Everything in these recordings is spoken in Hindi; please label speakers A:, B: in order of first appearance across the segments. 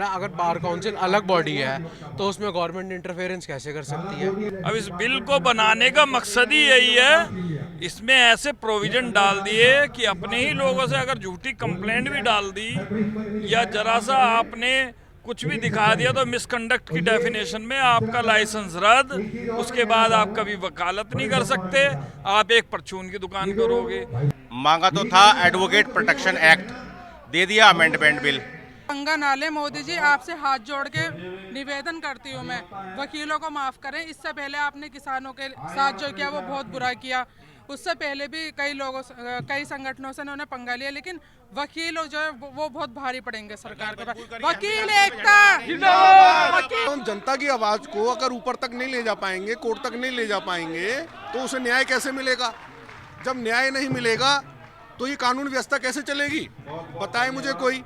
A: अगर बार काउंसिल अलग बॉडी है तो उसमें गवर्नमेंट इंटरफेरेंस कैसे कर सकती है?
B: अब इस बिल को बनाने का मकसद ही यही है। इसमें ऐसे प्रोविजन डाल दिए कि अपने ही लोगों से अगर झूठी कंप्लेंट भी डाल दी या जरा सा आपने कुछ भी दिखा दिया तो मिसकंडक्ट की डेफिनेशन में आपका लाइसेंस रद्द, उसके बाद आप कभी वकालत नहीं कर सकते, आप एक परचून की दुकान करोगे।
C: मांगा तो था एडवोकेट प्रोटेक्शन एक्ट, दे दिया अमेंडमेंट बिल।
D: पंगा ना ले मोदी जी, आपसे हाथ जोड़ के निवेदन करती हूँ मैं, वकीलों को माफ करें। इससे पहले आपने किसानों के साथ जो किया वो बहुत बुरा किया। उससे पहले भी कई संगठनों से उन्होंने पंगा लिया, लेकिन वकील जो है वो बहुत भारी पड़ेंगे सरकार के पास। वकील एकता।
E: हम जनता की आवाज को अगर ऊपर तक नहीं ले जा पाएंगे, कोर्ट तक नहीं ले जा पाएंगे, तो उसे न्याय कैसे मिलेगा? जब न्याय नहीं मिलेगा तो ये कानून व्यवस्था कैसे चलेगी? बताए मुझे कोई।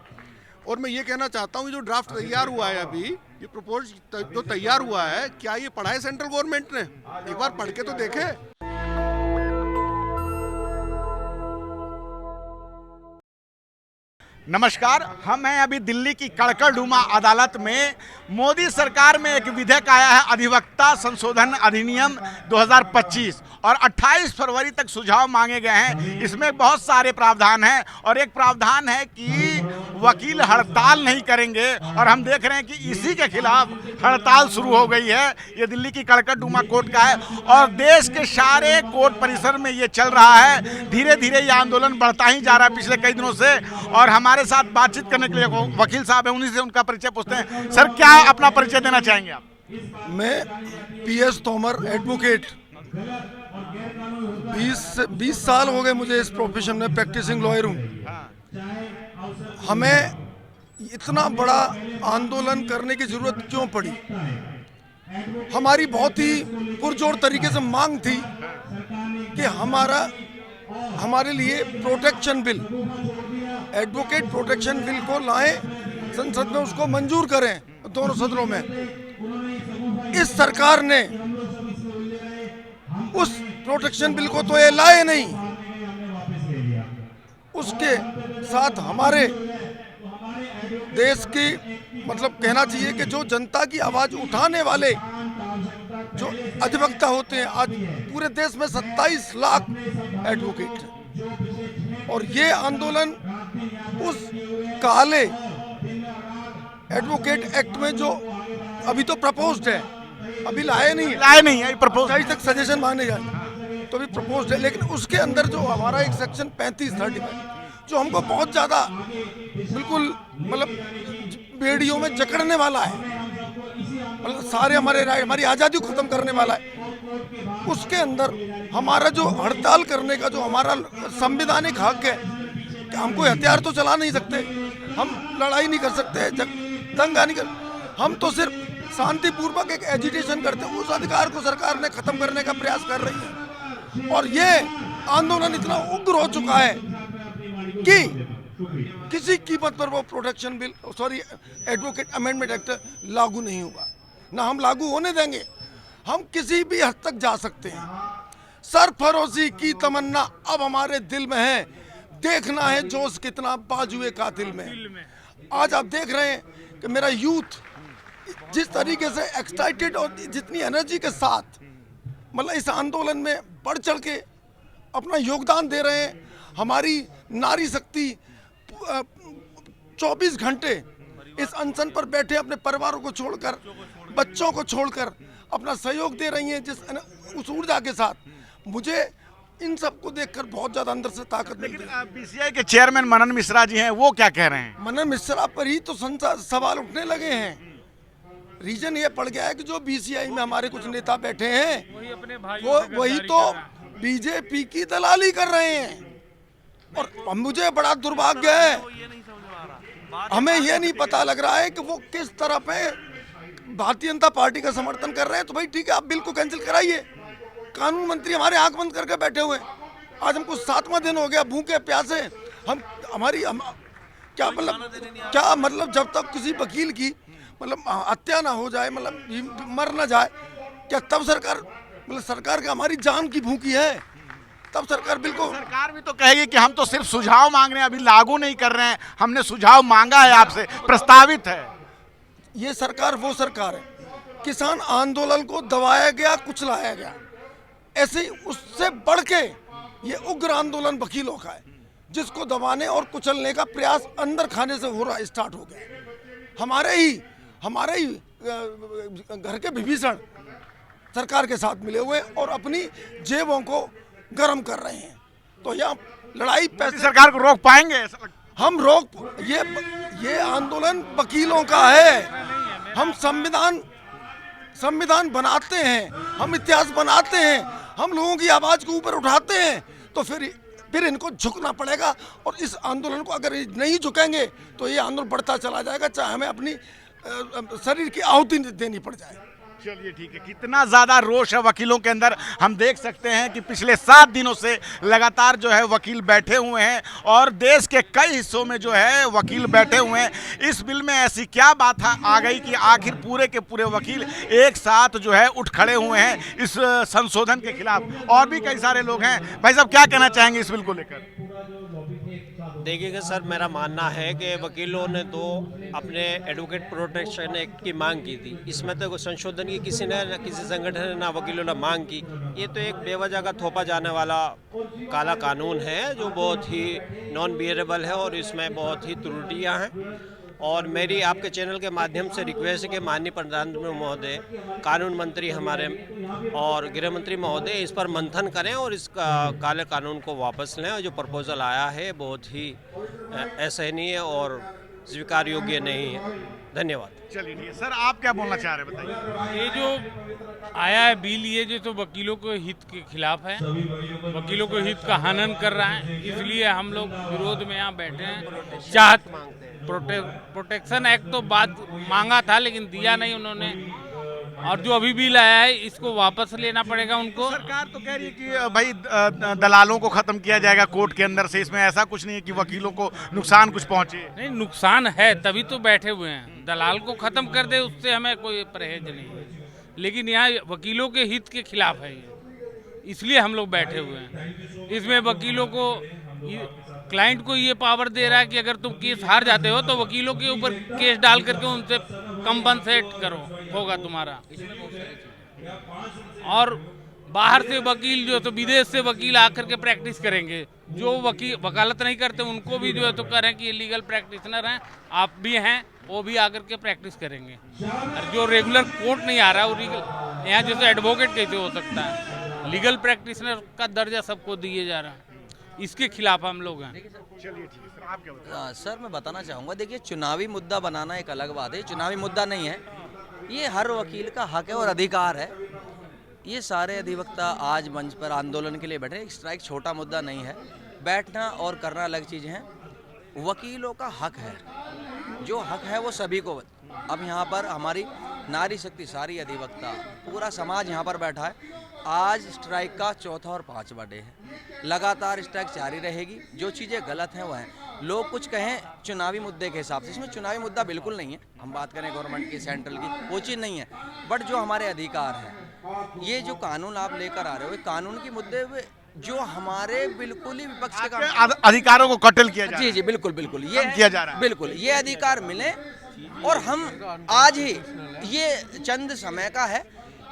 E: और मैं ये कहना चाहता हूँ, जो ड्राफ्ट तैयार हुआ है अभी, ये प्रपोज जो तैयार हुआ है, क्या ये पढ़ा है सेंट्रल गवर्नमेंट ने? एक बार पढ़ के तो देखे।
F: नमस्कार, हम हैं अभी दिल्ली की कड़कड़डूमा अदालत में। मोदी सरकार में एक विधेयक आया है, अधिवक्ता संशोधन अधिनियम 2025, और 28 फरवरी तक सुझाव मांगे गए हैं। इसमें बहुत सारे प्रावधान हैं और एक प्रावधान है कि वकील हड़ताल नहीं करेंगे, और हम देख रहे हैं कि इसी के खिलाफ हड़ताल शुरू हो गई है। ये दिल्ली की कड़कड़डूमा कोर्ट का है और देश के सारे कोर्ट परिसर में ये चल रहा है। धीरे धीरे ये आंदोलन बढ़ता ही जा रहा है पिछले कई दिनों से। और हमारे साथ बातचीत करने के लिए वकील साहब हैं, उन्हीं से उनका परिचय पूछते हैं। सर, क्या अपना परिचय देना चाहेंगे आप?
G: मैं पीएस तोमर, एडवोकेट। 20 साल हो गए मुझे इस प्रोफेशन में, प्रैक्टिसिंग लॉयर हूँ। हमें इतना बड़ा आंदोलन करने की जरूरत क्यों पड़ी? हमारी बहुत ही पुरजोर तरीके से मांग थी कि हमारे लिए protection bill, advocate protection bill को लाएं, संसद में उसको मंजूर करें, दोनों सदनों में। इस सरकार ने उस प्रोटेक्शन बिल को तो ये लाए नहीं, उसके साथ हमारे देश की, मतलब कहना चाहिए कि जो जनता की आवाज उठाने वाले जो अधिवक्ता होते हैं, आज पूरे देश में 27 लाख एडवोकेट हैं। और ये आंदोलन उस काले एडवोकेट एक्ट में जो अभी तो प्रपोज्ड है, अभी लाए नहीं है, प्रपोज तक सजेशन मांगने जाए तो अभी प्रपोज्ड है, लेकिन उसके अंदर जो हमारा एक सेक्शन 35-35 जो हमको बहुत ज़्यादा बिल्कुल मतलब बेड़ियों में जकड़ने वाला है, मतलब सारे हमारी आज़ादी को ख़त्म करने वाला है। उसके अंदर हमारा जो हड़ताल करने का जो हमारा संवैधानिक हक है कि हम कोई हथियार तो चला नहीं सकते, हम लड़ाई नहीं कर सकते, दंगा नहीं कर, हम तो सिर्फ शांतिपूर्वक एक एजिटेशन करते हैं। उस अधिकार को सरकार ने ख़त्म करने का प्रयास कर रही है। और ये आंदोलन इतना उग्र हो चुका है कि किसी कीमत पर वो protection bill, advocate amendment act लागू नहीं होगा, ना हम लागू होने देंगे। हम किसी भी हद तक जा सकते हैं। सरफरोशी की तमन्ना अब हमारे दिल में है, देखना है जोश कितना बाजुए कातिल में। आज आप देख रहे हैं कि मेरा यूथ जिस तरीके से एक्साइटेड और जितनी एनर्जी के साथ मतलब इस आंदोलन में बढ़ चढ़ के अपना योगदान दे रहे हैं। हमारी नारी शक्ति 24 घंटे इस अनशन पर बैठे अपने परिवारों को छोड़कर, बच्चों को छोड़कर अपना सहयोग दे रही हैं। उस ऊर्जा के साथ मुझे इन सबको देखकर बहुत ज्यादा अंदर से ताकत मिलती है।
F: बीसीआई के चेयरमैन मनन मिश्रा जी हैं, वो क्या कह रहे हैं?
G: मनन मिश्रा पर ही तो सवाल उठने लगे हैं। रीजन ये पड़ गया है कि जो बीसीआई में हमारे कुछ नेता बैठे हैं वही तो बीजेपी की दलाली कर रहे हैं। और मुझे बड़ा दुर्भाग्य है, हमें यह नहीं पता लग रहा है कि वो किस तरफ है। भारतीय जनता पार्टी का समर्थन कर रहे हैं तो भाई ठीक है, आप बिल को कैंसिल कराइए। कानून मंत्री हमारे आंख बंद करके बैठे हुए हैं। आज हमको 7वां दिन हो गया भूखे प्यासे। हम क्या मतलब जब तक किसी वकील की मतलब हत्या ना हो जाए, मतलब मर ना जाए, क्या तब सरकार का हमारी जान की भूखी है? तब सरकार
F: सरकार भी तो कहेगी कि हम तो सिर्फ सुझाव मांग रहे हैं, अभी लागू नहीं कर रहे हैं, हमने सुझाव मांगा है आपसे, प्रस्तावित है।
G: ये सरकार वो सरकार है, किसान आंदोलन को दबाया गया, कुचलाया गया। ऐसे ही उससे बढ़ के ये उग्र आंदोलन वकीलों का है, जिसको दबाने और कुचलने का प्रयास अंदर खाने से हो रहा, स्टार्ट हो गया। हमारे ही घर के विभीषण सरकार के साथ मिले हुए और अपनी जेबों को गर्म कर रहे हैं। तो यह लड़ाई पैसे
F: सरकार को रोक पाएंगे?
G: हम रोक, ये आंदोलन वकीलों का है। हम संविधान बनाते हैं, हम इतिहास बनाते हैं, हम लोगों की आवाज को ऊपर उठाते हैं, तो फिर इनको झुकना पड़ेगा। और इस आंदोलन को अगर नहीं झुकेंगे तो ये आंदोलन बढ़ता चला जाएगा, चाहे हमें अपनी शरीर की आहुति देनी पड़ जाए।
F: चलिए ठीक है। कितना ज़्यादा रोष है वकीलों के अंदर, हम देख सकते हैं कि पिछले 7 दिनों से लगातार जो है वकील बैठे हुए हैं और देश के कई हिस्सों में जो है वकील बैठे हुए हैं। इस बिल में ऐसी क्या बात आ गई कि आखिर पूरे के पूरे वकील एक साथ जो है उठ खड़े हुए हैं इस संशोधन के खिलाफ? और भी कई सारे लोग हैं। भाई साहब, क्या कहना चाहेंगे इस बिल को लेकर?
H: देखिए सर, मेरा मानना है कि वकीलों ने तो अपने एडवोकेट प्रोटेक्शन एक्ट की मांग की थी। इसमें तो संशोधन की किसी ने, न किसी संगठन ने, ना वकीलों ने मांग की। ये तो एक बेवजह का थोपा जाने वाला काला कानून है जो बहुत ही नॉन बियरेबल है और इसमें बहुत ही त्रुटियां हैं। और मेरी आपके चैनल के माध्यम से रिक्वेस्ट है कि माननीय प्रधानमंत्री महोदय, कानून मंत्री हमारे और गृह मंत्री महोदय इस पर मंथन करें और इस काले कानून को वापस लें। और जो प्रपोजल आया है बहुत ही असहनीय और स्वीकार योग्य नहीं है। धन्यवाद।
F: चलिए ठीक है सर, आप क्या बोलना चाह रहे हैं, बताइए।
I: ये जो आया है बिल, ये जो तो वकीलों के हित के खिलाफ है, वकीलों के हित का हनन कर रहा है, इसलिए हम लोग विरोध में यहाँ बैठे हैं। प्रोटेक्शन एक्ट तो बात मांगा था लेकिन दिया नहीं उन्होंने, और जो अभी बिल आया है इसको वापस लेना पड़ेगा उनको।
F: सरकार तो कह रही है कि भाई दलालों को खत्म किया जाएगा कोर्ट के अंदर से। इसमें ऐसा कुछ नहीं है कि वकीलों को नुकसान कुछ पहुंचे।
I: नहीं, नुकसान है तभी तो बैठे हुए हैं। दलाल को खत्म कर दे उससे हमें कोई परहेज नहीं है, लेकिन यहाँ वकीलों के हित के खिलाफ है ये, इसलिए हम लोग बैठे हुए हैं। इसमें वकीलों को, क्लाइंट को ये पावर दे रहा है कि अगर तुम केस हार जाते हो तो वकीलों के ऊपर केस डाल करके उनसे कंपनसेट करो, होगा तुम्हारा। और बाहर से वकील जो तो विदेश से वकील आकर के प्रैक्टिस करेंगे, जो वकील वकालत नहीं करते उनको भी जो है तो करें कि ये लीगल प्रैक्टिशनर हैं, आप भी हैं, वो भी आकर के प्रैक्टिस करेंगे। और जो रेगुलर कोर्ट नहीं आ रहा है वो लीगल, यहाँ जैसे एडवोकेट कैसे हो सकता है, लीगल प्रैक्टिशनर का दर्जा सबको दिए जा रहा है, इसके खिलाफ हम लोग हैं।
F: चलिए ठीक है सर, आप क्या बताएं?
J: सर मैं बताना चाहूँगा, देखिए चुनावी मुद्दा बनाना एक अलग बात है, चुनावी मुद्दा नहीं है, ये हर वकील का हक है और अधिकार है। ये सारे अधिवक्ता आज मंच पर आंदोलन के लिए बैठे, एक स्ट्राइक छोटा मुद्दा नहीं है, बैठना और करना अलग चीज़ है। वकीलों का हक है, जो हक है वो सभी को। अब यहाँ पर हमारी नारी शक्ति, सारी अधिवक्ता, पूरा समाज यहाँ पर बैठा है। आज स्ट्राइक का 4था और 5वां डे है, लगातार स्ट्राइक जारी रहेगी। जो चीज़ें गलत हैं वो हैं। लोग कुछ कहें चुनावी मुद्दे के हिसाब से, इसमें चुनावी मुद्दा बिल्कुल नहीं है। हम बात करें गवर्नमेंट की, सेंट्रल की, वो चीज़ नहीं है। बट जो हमारे अधिकार हैं, ये जो कानून आप लेकर आ रहे हो, कानून के मुद्दे जो हमारे बिल्कुल ही विपक्ष के
F: अधिकारों को कटल किया जा रहा है।
J: जी जी, बिल्कुल बिल्कुल, ये
F: किया जा रहा है।
J: बिल्कुल ये अधिकार मिले, और हम आज ही, ये चंद समय का है,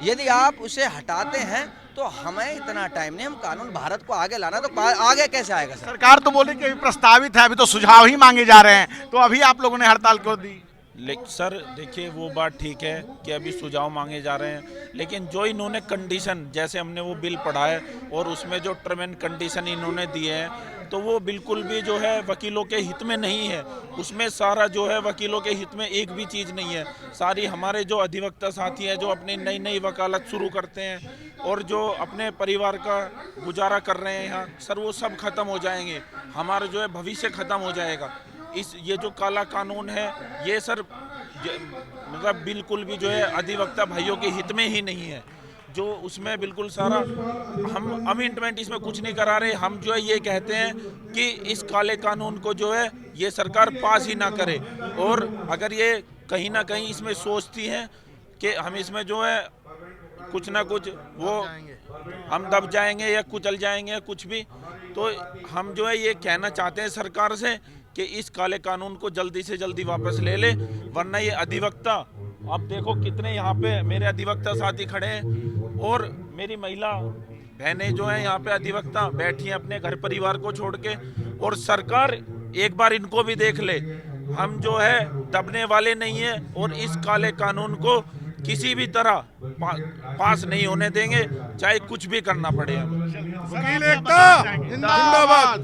J: यदि आप उसे हटाते हैं तो हमें इतना टाइम नहीं। हम कानून भारत को आगे लाना, तो आगे कैसे आएगा सर?
F: सरकार तो बोली कि अभी प्रस्तावित है, अभी तो सुझाव ही मांगे जा रहे हैं, तो अभी आप लोगों ने हड़ताल क्यों दी?
K: लेकिन सर देखिए, वो बात ठीक है कि अभी सुझाव मांगे जा रहे हैं, लेकिन जो इन्होंने कंडीशन, जैसे हमने वो बिल पढ़ा है और उसमें जो टर्म एंड कंडीशन इन्होंने दिए हैं, तो वो बिल्कुल भी जो है वकीलों के हित में नहीं है। उसमें सारा जो है वकीलों के हित में एक भी चीज़ नहीं है। सारी हमारे जो अधिवक्ता साथी हैं, जो अपनी नई नई वकालत शुरू करते हैं और जो अपने परिवार का गुजारा कर रहे हैं यहाँ, सर वो सब खत्म हो जाएंगे। हमारा जो है भविष्य खत्म हो जाएगा। ये जो काला कानून है, ये सर मतलब बिल्कुल भी जो है अधिवक्ता भाइयों के हित में ही नहीं है। जो उसमें बिल्कुल सारा हम अमेंडमेंट इसमें कुछ नहीं करा रहे। हम जो है ये कहते हैं कि इस काले कानून को जो है ये सरकार पास ही ना करे, और अगर ये कहीं ना कहीं इसमें सोचती हैं कि हम इसमें जो है कुछ ना कुछ वो हम दब जाएंगे या कुचल जाएंगे कुछ भी, तो हम जो है ये कहना चाहते हैं सरकार से कि इस काले कानून को जल्दी से जल्दी वापस ले ले, वरना ये अधिवक्ता, आप देखो कितने यहाँ पे मेरे अधिवक्ता साथी खड़े हैं और मेरी महिला बहनें जो हैं यहाँ पे अधिवक्ता बैठी हैं अपने घर परिवार को छोड़ के, और सरकार एक बार इनको भी देख ले। हम जो है दबने वाले नहीं है और इस काले कानून को किसी भी तरह पास नहीं होने देंगे, चाहे कुछ भी करना पड़े।
F: वकील एकता जिंदाबाद।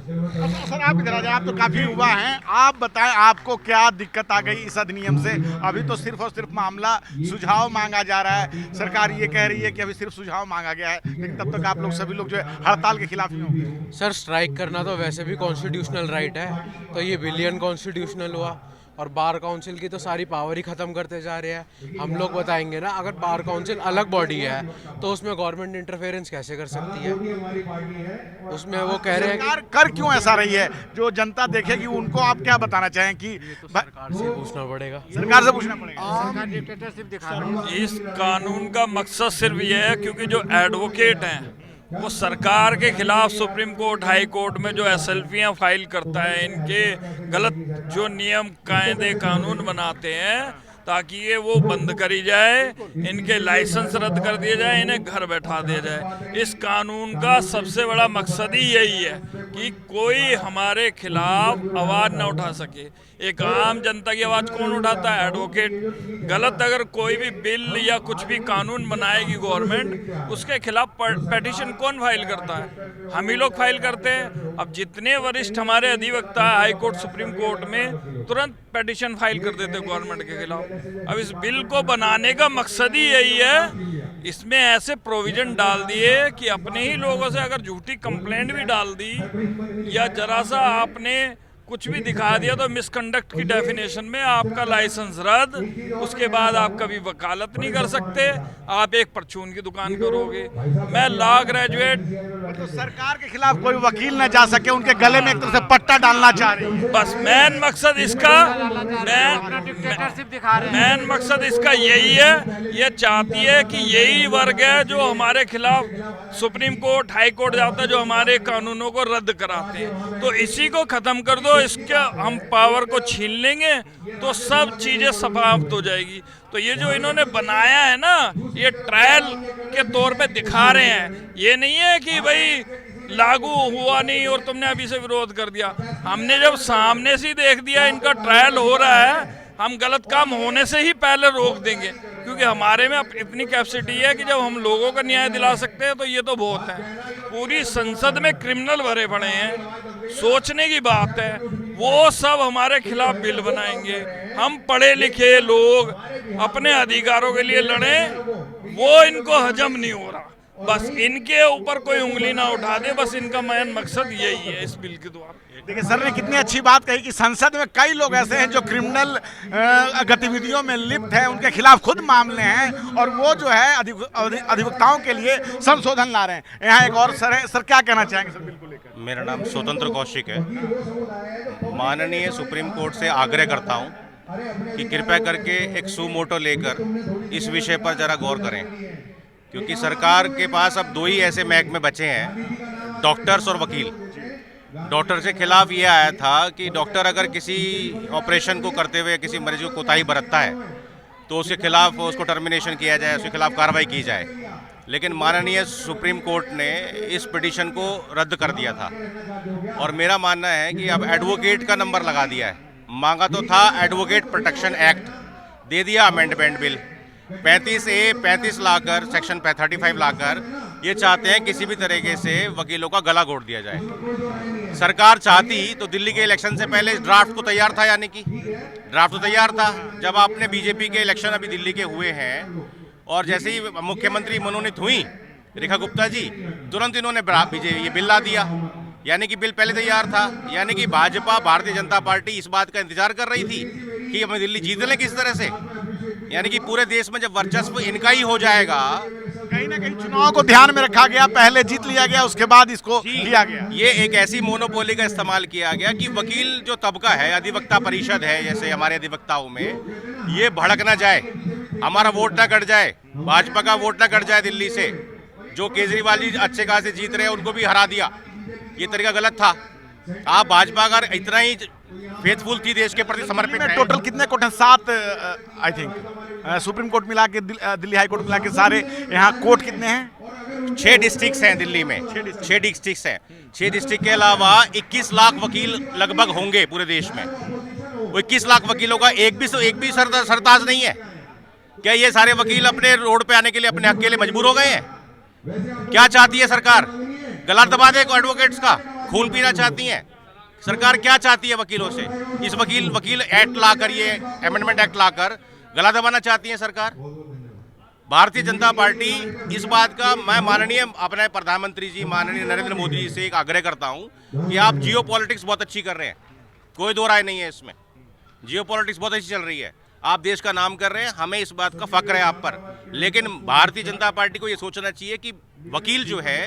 F: सर आप इधर आ जाए, आप तो काफी युवा हैं, आप बताएं आपको क्या दिक्कत आ गई इस अधिनियम से? अभी तो सिर्फ और सिर्फ मामला सुझाव मांगा जा रहा है, सरकार ये कह रही है कि अभी सिर्फ सुझाव मांगा गया है, लेकिन तब तक आप लोग सभी लोग जो है हड़ताल के खिलाफ ही होंगे।
A: सर स्ट्राइक करना तो वैसे भी कॉन्स्टिट्यूशनल राइट है, तो ये बिल अनकॉन्स्टिट्यूशनल हुआ। और बार काउंसिल की तो सारी पावर ही ख़त्म करते जा रहे हैं। हम लोग बताएंगे ना, अगर बार काउंसिल अलग बॉडी है तो उसमें गवर्नमेंट इंटरफेरेंस कैसे कर सकती है? उसमें वो कह रहे हैं
F: सरकार कर क्यों ऐसा रही है, जो जनता देखेगी उनको आप क्या बताना चाहें कि
A: सरकार से पूछना पड़ेगा,
F: सरकार से पूछना पड़ेगा।
G: सरकार डिक्टेटरशिप दिखा रही है।
B: इस कानून का मकसद सिर्फ ये है क्योंकि जो एडवोकेट हैं वो सरकार के खिलाफ सुप्रीम कोर्ट, हाई कोर्ट में जो एसएलपीयां फाइल करता है, इनके गलत जो नियम कायदे कानून बनाते हैं ताकि ये वो बंद करी जाए, इनके लाइसेंस रद्द कर दिए जाए, इन्हें घर बैठा दिया जाए। इस कानून का सबसे बड़ा मकसद ही यही है कि कोई हमारे खिलाफ आवाज़ न उठा सके। एक आम जनता की आवाज़ कौन उठाता है? एडवोकेट। गलत अगर कोई भी बिल या कुछ भी कानून बनाएगी गवर्नमेंट, उसके खिलाफ पिटीशन कौन फाइल करता है? हम ही लोग फाइल करते हैं। अब जितने वरिष्ठ हमारे अधिवक्ता हाई कोर्ट, सुप्रीम कोर्ट में तुरंत पिटीशन फाइल कर देते गवर्नमेंट के खिलाफ। अब इस बिल को बनाने का मकसद ही यही है, इसमें ऐसे प्रोविजन डाल दिए कि अपने ही लोगों से अगर झूठी कंप्लेंट भी डाल दी या जरा सा आपने कुछ भी दिखा दिया तो मिसकंडक्ट की डेफिनेशन में आपका लाइसेंस रद्द, उसके बाद आप कभी वकालत नहीं कर सकते, आप एक परचून की दुकान करोगे। मैं लॉ ग्रेजुएट।
F: तो सरकार के खिलाफ कोई वकील न जा सके, उनके गले में एक तरह से पट्टा डालना चाह रही है।
B: बस मेन मकसद इसका मेन मकसद इसका यही है, ये चाहती है कि यही वर्ग है जो हमारे खिलाफ सुप्रीम कोर्ट, हाई कोर्ट जाता है, जो हमारे कानूनों को रद्द कराते हैं। तो इसी को खत्म कर दो, इसके हम पावर को छीन लेंगे तो सब चीजें समाप्त हो जाएगी। तो ये जो इन्होंने बनाया है ना, ये ट्रायल के तौर पे दिखा रहे हैं। ये नहीं है कि भाई लागू हुआ नहीं और तुमने अभी से विरोध कर दिया। हमने जब सामने से देख दिया इनका ट्रायल हो रहा है, हम गलत काम होने से ही पहले रोक देंगे, क्योंकि हमारे में इतनी कैपेसिटी है कि जब हम लोगों का न्याय दिला सकते हैं तो ये तो बहुत है। पूरी संसद में क्रिमिनल भरे पड़े हैं, सोचने की बात है। वो सब हमारे खिलाफ बिल बनाएंगे। हम पढ़े लिखे लोग अपने अधिकारों के लिए लड़े, वो इनको हजम नहीं हो रहा। बस इनके ऊपर कोई उंगली ना उठा दे, बस इनका मेन मकसद यही है इस बिल के द्वारा।
F: देखिए सर ने कितनी अच्छी बात कही कि संसद में कई लोग ऐसे हैं जो क्रिमिनल गतिविधियों में लिप्त हैं, उनके खिलाफ खुद मामले हैं और वो जो है अधिवक्ताओं के लिए संशोधन ला रहे हैं। यहाँ एक और सर है, सर क्या कहना चाहेंगे सर बिल को लेकर?
C: मेरा नाम स्वतंत्र कौशिक है। माननीय सुप्रीम कोर्ट से आग्रह करता हूँ कि कृपया करके एक सुमोटो लेकर इस विषय पर जरा गौर करें, क्योंकि सरकार के पास अब दो ही ऐसे महकमे बचे हैं, डॉक्टर्स और वकील। डॉक्टर के खिलाफ ये आया था कि डॉक्टर अगर किसी ऑपरेशन को करते हुए किसी मरीज को कोताही बरतता है तो उसके खिलाफ उसको टर्मिनेशन किया जाए, उसके खिलाफ कार्रवाई की जाए। लेकिन माननीय सुप्रीम कोर्ट ने इस पिटीशन को रद्द कर दिया था और मेरा मानना है कि अब एडवोकेट का नंबर लगा दिया है। मांगा तो था एडवोकेट प्रोटेक्शन एक्ट, दे दिया अमेंडमेंट बिल 35A 35 लाकर, सेक्शन 35 लाकर ये चाहते हैं किसी भी तरीके से वकीलों का गला घोट दिया जाए। सरकार चाहती तो दिल्ली के इलेक्शन से पहले इस ड्राफ्ट को तैयार था, यानी कि ड्राफ्ट तो तैयार था। जब आपने बीजेपी के इलेक्शन अभी दिल्ली के हुए हैं और जैसे ही मुख्यमंत्री मनोनीत हुई रेखा गुप्ता जी, तुरंत इन्होंने ये बिल ला दिया, यानी कि बिल पहले तैयार था। यानी कि भाजपा, भारतीय जनता पार्टी इस बात का इंतजार कर रही थी कि हमें दिल्ली जीत लें किस तरह से। यानी कि पूरे देश में जब वर्चस्व इनका ही हो जाएगा,
F: कहीं ना कहीं चुनाव को ध्यान में रखा गया, पहले जीत लिया गया, उसके बाद इसको किया गया।
C: ये एक ऐसी मोनोपोली का इस्तेमाल किया गया कि वकील जो तबका है, अधिवक्ता परिषद है जैसे हमारे अधिवक्ताओं में, ये भड़क ना जाए, हमारा वोट ना कट जाए, भाजपा का वोट ना कट जाए दिल्ली से। जो केजरीवाल जी अच्छे खासे जीत रहे हैं उनको भी हरा दिया, ये तरीका गलत था। आप भाजपा अगर इतना ही फेथफुल थी, देश के प्रति समर्पित है।
F: टोटल कितने कोर्ट हैं? 7 आई थिंक, सुप्रीम कोर्ट मिला के दिल्ली हाई कोर्ट मिला के सारे यहाँ कोर्ट कितने हैं?
C: 6 डिस्ट्रिक्ट्स हैं दिल्ली में, 6 डिस्ट्रिक्ट्स हैं। 6 डिस्ट्रिक्ट के अलावा 21 लाख वकील लगभग होंगे पूरे देश में। वो 21 लाख वकीलों का एक भी सरताज नहीं है। क्या ये सारे वकील अपने रोड पे आने के लिए अपने हक के लिए मजबूर हो गए हैं? क्या चाहती है सरकार? गला दबा दे एडवोकेट्स का, खून पीना चाहती हैं सरकार? क्या चाहती है वकीलों से? इस वकील एक्ट लाकर, ये अमेंडमेंट एक्ट लाकर गला दबाना चाहती है सरकार। भारतीय जनता पार्टी इस बात का, मैं माननीय अपने प्रधानमंत्री जी माननीय नरेंद्र मोदी जी से एक आग्रह करता हूं कि आप जियो पॉलिटिक्स बहुत अच्छी कर रहे हैं, कोई दो राय नहीं है इसमें। जियो पॉलिटिक्स बहुत अच्छी चल रही है, आप देश का नाम कर रहे हैं, हमें इस बात का फक्र है आप पर। लेकिन भारतीय जनता पार्टी को ये सोचना चाहिए कि वकील जो है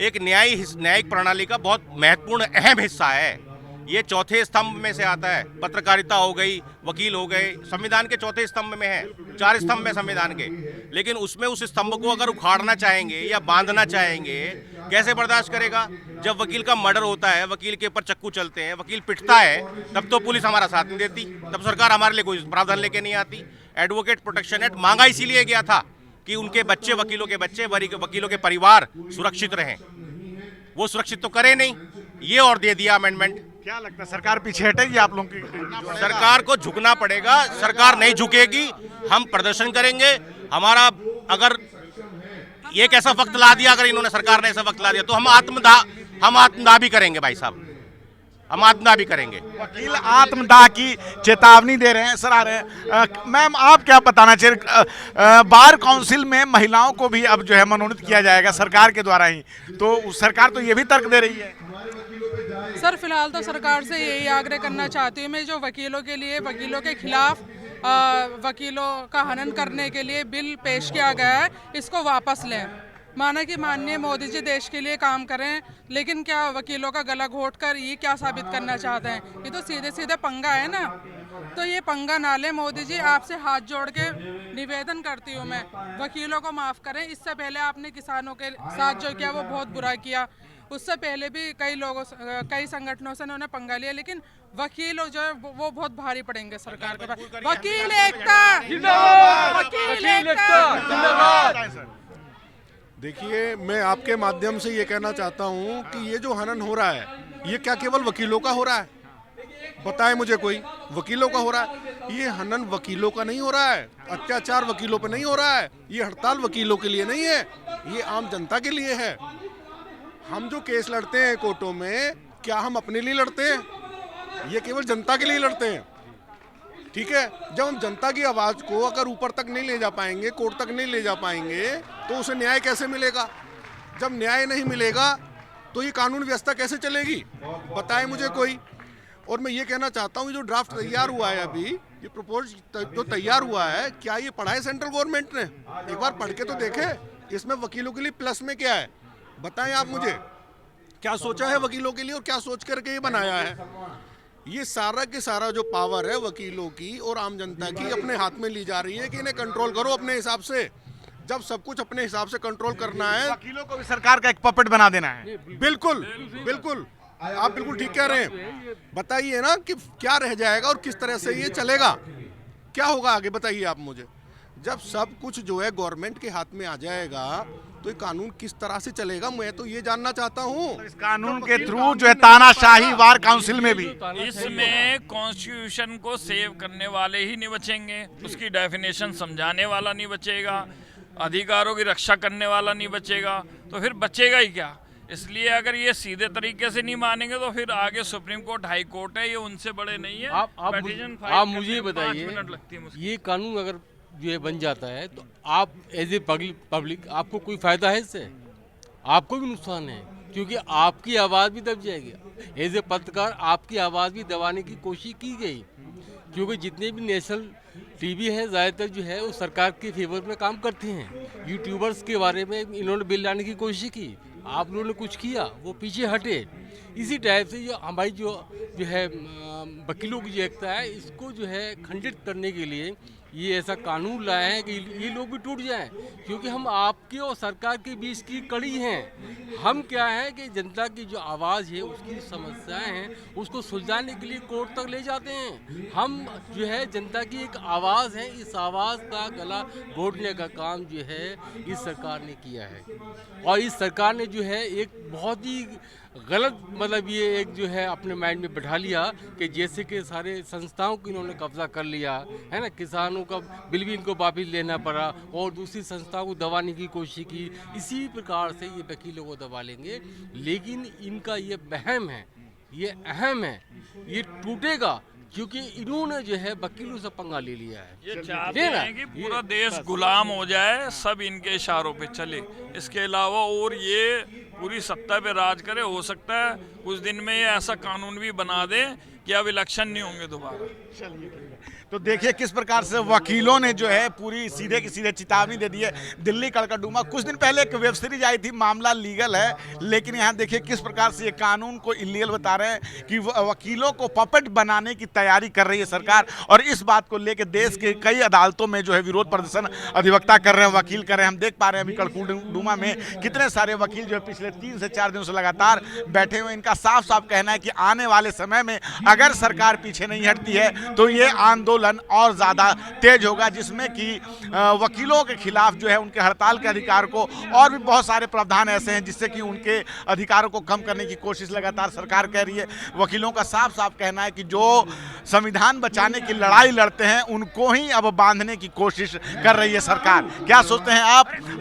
C: एक न्यायिक प्रणाली का बहुत महत्वपूर्ण अहम हिस्सा है। ये चौथे स्तंभ में से आता है। पत्रकारिता हो गई, वकील हो गए, संविधान के चौथे स्तंभ में है, 4 स्तंभ में संविधान के। लेकिन उसमें उस स्तंभ को अगर उखाड़ना चाहेंगे या बांधना चाहेंगे, कैसे बर्दाश्त करेगा? जब वकील का मर्डर होता है, वकील के ऊपर चक्कू चलते हैं, वकील पिटता है, तब तो पुलिस हमारा साथ नहीं देती, तब सरकार हमारे लिए कोई प्रावधान लेके नहीं आती। एडवोकेट प्रोटेक्शन एक्ट मांगा इसीलिए गया था कि उनके बच्चे, वकीलों के बच्चे, वकीलों के परिवार सुरक्षित रहें। वो सुरक्षित तो करे नहीं, ये और दे दिया अमेंडमेंट।
F: क्या लगता है सरकार पीछे हटेगी आप लोगों की?
C: सरकार को झुकना पड़ेगा। सरकार नहीं झुकेगी, हम प्रदर्शन करेंगे। हमारा अगर एक ऐसा वक्त ला दिया, अगर इन्होंने, सरकार ने ऐसा वक्त ला दिया, तो हम आत्मदाह भी करेंगे भाई साहब, हम आत्मदाह भी करेंगे।
F: वकील आत्मदाह की चेतावनी दे रहे हैं सर। आ रहे हैं मैम, आप क्या बताना चाहिए? बार काउंसिल में महिलाओं को भी अब जो है मनोनीत किया जाएगा सरकार के द्वारा ही, तो सरकार तो ये भी तर्क दे रही है।
D: सर फिलहाल तो सरकार से यही आग्रह करना चाहती हूँ मैं, जो वकीलों के लिए, वकीलों के खिलाफ वकीलों का हनन करने के लिए बिल पेश किया गया है, इसको वापस लें। माना कि माननीय मोदी जी देश के लिए काम करें, लेकिन क्या वकीलों का गला घोट कर ये क्या साबित करना चाहते हैं? ये तो सीधे सीधे पंगा है ना, तो ये पंगा ना लें। मोदी जी आपसे हाथ जोड़ के निवेदन करती हूँ मैं, वकीलों को माफ़ करें। इससे पहले आपने किसानों के साथ जो किया वो बहुत बुरा किया। उससे पहले भी कई संगठनों से उन्होंने पंगा लिया, लेकिन वकील जो है वो बहुत भारी पड़ेंगे सरकार के पास। वकील एकता जिंदाबाद, वकील एकता जिंदाबाद।
E: देखिए, मैं आपके माध्यम से ये कहना चाहता हूँ कि ये जो हनन हो रहा है, ये क्या केवल वकीलों का हो रहा है? बताए मुझे कोई, वकीलों का हो रहा है? ये हनन वकीलों का नहीं हो रहा है, अत्याचार वकीलों पे नहीं हो रहा है, ये हड़ताल वकीलों के लिए नहीं है, ये आम जनता के लिए है। हम जो केस लड़ते हैं कोर्टों में, क्या हम अपने लिए लड़ते हैं? ये केवल जनता के लिए लड़ते हैं, ठीक है? जब हम जनता की आवाज़ को अगर ऊपर तक नहीं ले जा पाएंगे, कोर्ट तक नहीं ले जा पाएंगे, तो उसे न्याय कैसे मिलेगा? जब न्याय नहीं मिलेगा तो ये कानून व्यवस्था कैसे चलेगी? बताएं मुझे कोई। और मैं ये कहना चाहता हूँ, ये जो ड्राफ्ट तैयार हुआ है अभी, ये प्रपोज जो तैयार हुआ है, क्या ये पढ़ा है सेंट्रल गवर्नमेंट ने? एक बार पढ़ के तो देखें, इसमें वकीलों के लिए प्लस में क्या है? बताएं आप मुझे, क्या सोचा है वकीलों के लिए और क्या सोच करके ये बनाया है? ये सारा के सारा जो पावर है वकीलों की और आम जनता की अपने हाथ में ली जा रही है कि इन्हें कंट्रोल करो अपने हिसाब से। जब सब कुछ अपने हिसाब से कंट्रोल करना है,
F: वकीलों को भी सरकार का एक पपेट बना देना है।
E: बिल्कुल बिल्कुल, आप बिल्कुल ठीक कह रहे हैं। बताइए ना कि क्या रह जाएगा और किस तरह से ये चलेगा, क्या होगा आगे, बताइए आप मुझे। जब सब कुछ जो है गवर्नमेंट के हाथ में आ जाएगा तो ये कानून किस तरह से चलेगा, मैं तो ये जानना चाहता हूँ।
F: तो इस कानून के थ्रू जो है तानाशाही वार काउंसिल में भी,
B: इसमें कॉन्स्टिट्यूशन को सेव करने वाले ही नहीं बचेंगे, उसकी डेफिनेशन समझाने वाला नहीं बचेगा, अधिकारों की रक्षा करने वाला नहीं बचेगा, तो फिर बचेगा ही क्या? इसलिए अगर ये सीधे तरीके से नहीं मानेंगे तो फिर आगे सुप्रीम कोर्ट, हाई कोर्ट है, ये उनसे बड़े नहीं है।
L: आप मुझे बताइए, ये कानून अगर जो है बन जाता है तो आप एज ए पब्लिक आपको कोई फायदा है इससे? आपको भी नुकसान है, क्योंकि आपकी आवाज़ भी दब जाएगी। एज ए पत्रकार आपकी आवाज़ भी दबाने की कोशिश की गई, क्योंकि जितने भी नेशनल टीवी हैं ज़्यादातर जो है वो सरकार के फेवर में काम करते हैं। यूट्यूबर्स के बारे में इन्होंने बिल लाने की कोशिश की, आप लोगों ने कुछ किया, वो पीछे हटे। इसी टाइप से जो हमारी जो है वकीलों की जो एकता है, इसको जो है खंडित करने के लिए ये ऐसा कानून लाए हैं कि ये लोग भी टूट जाएं, क्योंकि हम आपके और सरकार के बीच की कड़ी हैं। हम क्या है कि जनता की जो आवाज़ है, उसकी समस्याएं हैं, उसको सुलझाने के लिए कोर्ट तक ले जाते हैं। हम जो है जनता की एक आवाज़ है, इस आवाज़ का गला घोटने का काम जो है इस सरकार ने किया है। और इस सरकार ने जो है एक बहुत ही गलत मतलब ये एक जो है अपने माइंड में बैठा लिया कि जैसे कि सारे संस्थाओं को इन्होंने कब्जा कर लिया है ना, किसानों का बिल भी इनको वापस लेना पड़ा और दूसरी संस्थाओं को दबाने की कोशिश की। इसी प्रकार से ये वकीलों को दबा लेंगे, लेकिन इनका ये वहम है, ये अहम है, ये टूटेगा क्योंकि इन्होंने जो है वकीलों से पंगा ले लिया है।
B: ये चाहते हैं कि पूरा देश गुलाम हो जाए, सब इनके इशारों पे चले, इसके अलावा और ये पूरी सत्ता पे राज करे। हो सकता है कुछ दिन में ये ऐसा कानून भी बना दे कि अब इलेक्शन नहीं होंगे दोबारा।
F: चलिए ठीक है, तो देखिए किस प्रकार से वकीलों ने जो है पूरी सीधे की सीधे चेतावनी दे दी है। दिल्ली कड़कड़डूमा, कुछ दिन पहले एक वेब सीरीज आई थी, मामला लीगल है, लेकिन यहाँ देखिए किस प्रकार से ये कानून को इलीगल बता रहे हैं कि वकीलों को पपेट बनाने की तैयारी कर रही है सरकार। और इस बात को लेकर देश के कई अदालतों में जो है विरोध प्रदर्शन अधिवक्ता कर रहे हैं, वकील कर रहे हैं। हम देख पा रहे हैं अभी कड़कड़डूमा में कितने सारे वकील जो है पिछले 3 से 4 दिनों से लगातार बैठे हुए। इनका साफ साफ कहना है कि आने वाले समय में अगर सरकार पीछे नहीं हटती है तो ये आंदोलन और ज़्यादा तेज होगा, जिसमें कि वकीलों के खिलाफ जो है उनके हड़ताल के अधिकार को और भी बहुत सारे प्रावधान ऐसे हैं जिससे कि उनके अधिकारों को कम करने की कोशिश लगातार सरकार कर रही है। वकीलों का साफ साफ कहना है कि जो संविधान बचाने की लड़ाई लड़ते हैं उनको ही अब बांधने की कोशिश कर रही है सरकार। क्या सोचते हैं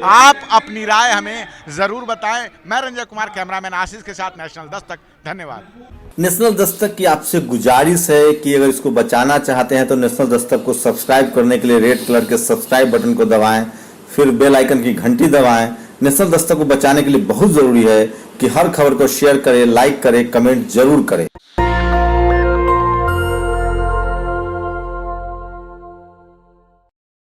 F: आप अपनी राय हमें ज़रूर बताएं। मैं रंजय कुमार, कैमरामैन आशीष के साथ नेशनल दस्तक। धन्यवाद।
M: नेशनल दस्तक की आपसे गुजारिश है कि अगर इसको बचाना चाहते हैं तो नेशनल दस्तक को सब्सक्राइब करने के लिए रेड कलर के सब्सक्राइब बटन को दबाएं, फिर बेल आइकन की घंटी दबाएं। नेशनल दस्तक को बचाने के लिए बहुत जरूरी है कि हर खबर को शेयर करें, लाइक करें, कमेंट जरूर करें।